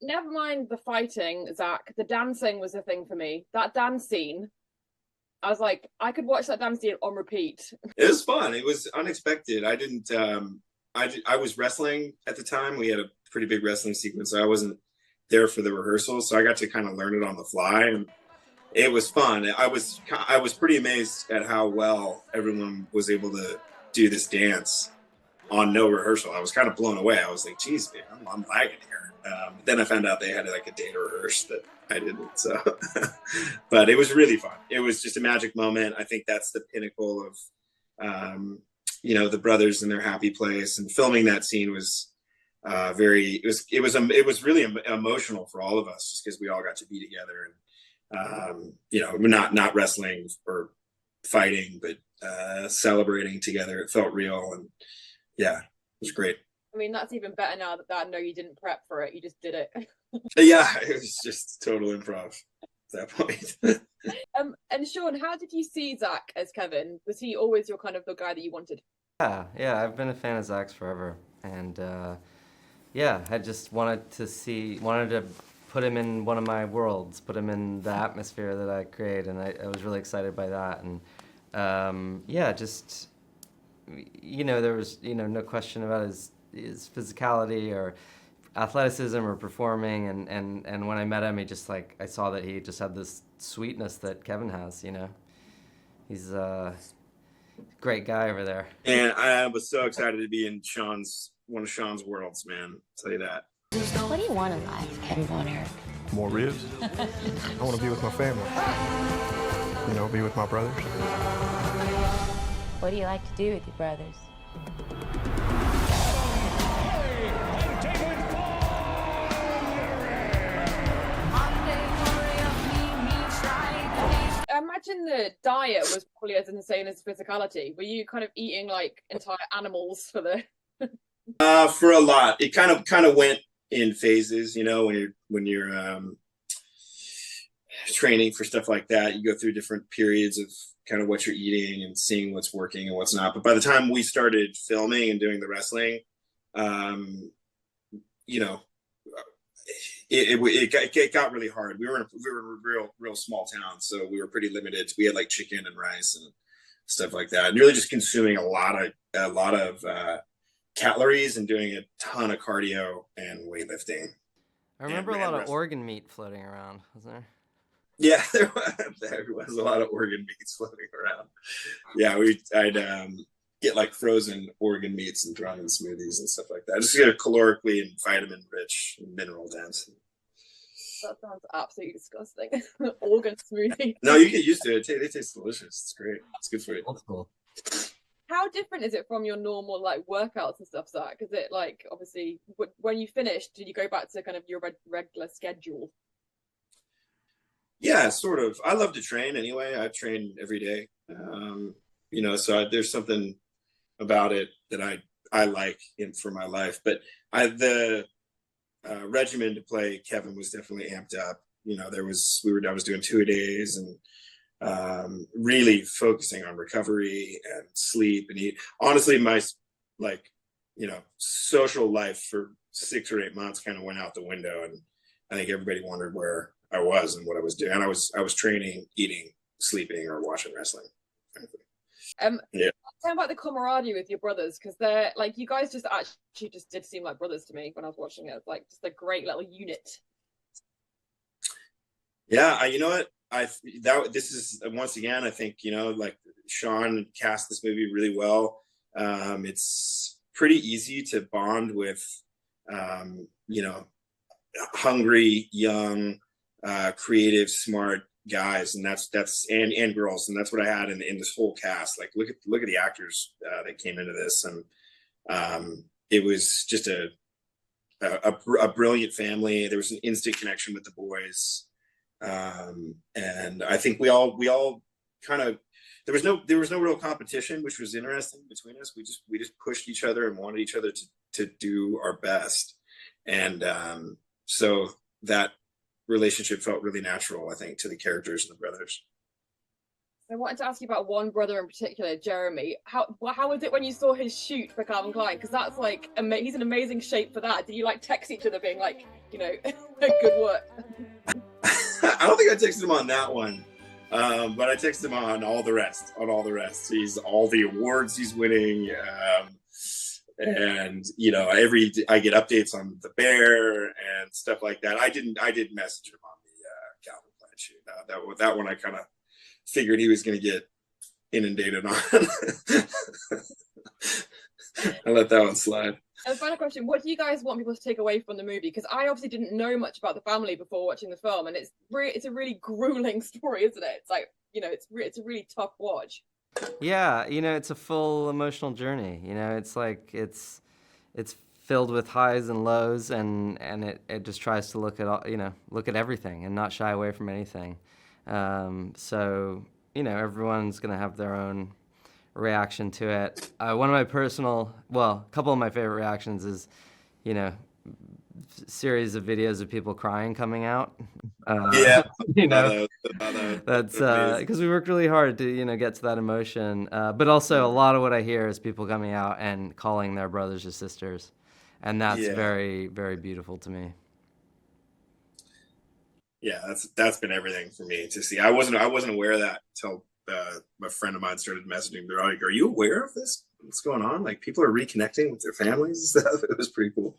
never mind the fighting, Zach. The dancing was a thing for me. That dance scene, I was like, I could watch that dance scene on repeat. It was fun. It was unexpected. I didn't. I was wrestling at the time. We had a pretty big wrestling sequence, so I wasn't there for the rehearsal. So I got to kind of learn it on the fly, and it was fun. I was pretty amazed at how well everyone was able to do this dance on no rehearsal. I was kind of blown away. I was like, geez, man, I'm lagging here. Then I found out they had like a day to rehearse that I didn't. So, but it was really fun. It was just a magic moment. I think that's the pinnacle of, the brothers in their happy place, and filming that scene was it was really emotional for all of us, just because we all got to be together and, not wrestling or fighting, but celebrating together. It felt real, and yeah, it was great. I mean, that's even better now that I know you didn't prep for it. You just did it. Yeah, it was just total improv at that point. And Sean, how did you see Zach as Kevin? Was he always your kind of the guy that you wanted? Yeah, I've been a fan of Zach's forever, and yeah, I just wanted to put him in one of my worlds, put him in the atmosphere that I create, and I was really excited by that, and yeah, just there was no question about his physicality or athleticism or performing, and when I met him, he just I saw that he just had this sweetness that Kevin has. He's a great guy over there. And I was so excited to be in one of Sean's worlds, man. I'll tell you that. What do you want in life, Kevin Von Erich? More ribs. I want to be with my family. Be with my brothers. What do you like to do with your brothers? I imagine the diet was probably as insane as physicality. Were you kind of eating like entire animals for the? For a lot, it kind of went in phases. When you're training for stuff like that, you go through different periods of kind of what you're eating and seeing what's working and what's not. But by the time we started filming and doing the wrestling, it got really hard. We were in a real small town, so we were pretty limited. We had like chicken and rice and stuff like that, and really just consuming a lot of calories and doing a ton of cardio and weightlifting. I remember a lot of organ meat floating around, wasn't there? Yeah, there was a lot of organ meats floating around. Yeah, I'd get like frozen organ meats and throw them in smoothies and stuff like that. Just get a calorically and vitamin rich and mineral dense. That sounds absolutely disgusting. Organ smoothie. No, you get used to it. They taste delicious. It's great. It's good for you. That's cool. How different is it from your normal like workouts and stuff, Zach? Is it like, obviously, when you finished, did you go back to kind of your regular schedule? Yeah, sort of. I love to train anyway. I train every day. So there's something about it that I like for my life. But the regimen to play Kevin was definitely amped up. I was doing 2-a-days and really focusing on recovery and sleep and eat. Honestly, my social life for 6 or 8 months kind of went out the window, and I think everybody wondered where I was and what I was doing. And I was training, eating, sleeping, or watching wrestling. Yeah. Tell me about the camaraderie with your brothers, because they're like, you guys just actually just did seem like brothers to me when I was watching it. It's like just a great little unit. Yeah, you know what? This is once again, I think like Sean cast this movie really well. It's pretty easy to bond with, hungry, young, creative, smart guys, and that's and girls, and that's what I had in this whole cast. Like, look at the actors that came into this, and it was just a brilliant family. There was an instant connection with the boys, and I think we all kind of, there was no real competition, which was interesting between us. We just pushed each other and wanted each other to do our best, and so that relationship felt really natural, I think, to the characters and the brothers. I wanted to ask you about one brother in particular, Jeremy. How was it when you saw his shoot for Calvin Klein? Because that's like he's in amazing shape for that. Did you like text each other being like, you know, good work? I don't think I texted him on that one, but I texted him on all the rest. He's all the awards he's winning, and you know, I get updates on the bear and stuff like that. I didn't message him on the Calvin Klein shoot. That one I kind of figured he was going to get inundated on. I let that one slide. And final question, what do you guys want people to take away from the movie? Because I obviously didn't know much about the family before watching the film, and it's a really grueling story, isn't it? It's like, you know, it's a really tough watch. Yeah, you know, it's a full emotional journey. You know, it's like it's filled with highs and lows, and it just tries to look at everything and not shy away from anything. So, you know, everyone's gonna have their own reaction to it. One of my a couple of my favorite reactions is, you know, series of videos of people crying coming out. You know, that's because we worked really hard to, you know, get to that emotion. But also a lot of what I hear is people coming out and calling their brothers or sisters, and that's very, very beautiful to me. Yeah, that's been everything for me to see. I wasn't aware of that until a friend of mine started messaging me. They're like, "Are you aware of this? What's going on? Like, people are reconnecting with their families and stuff." It was pretty cool.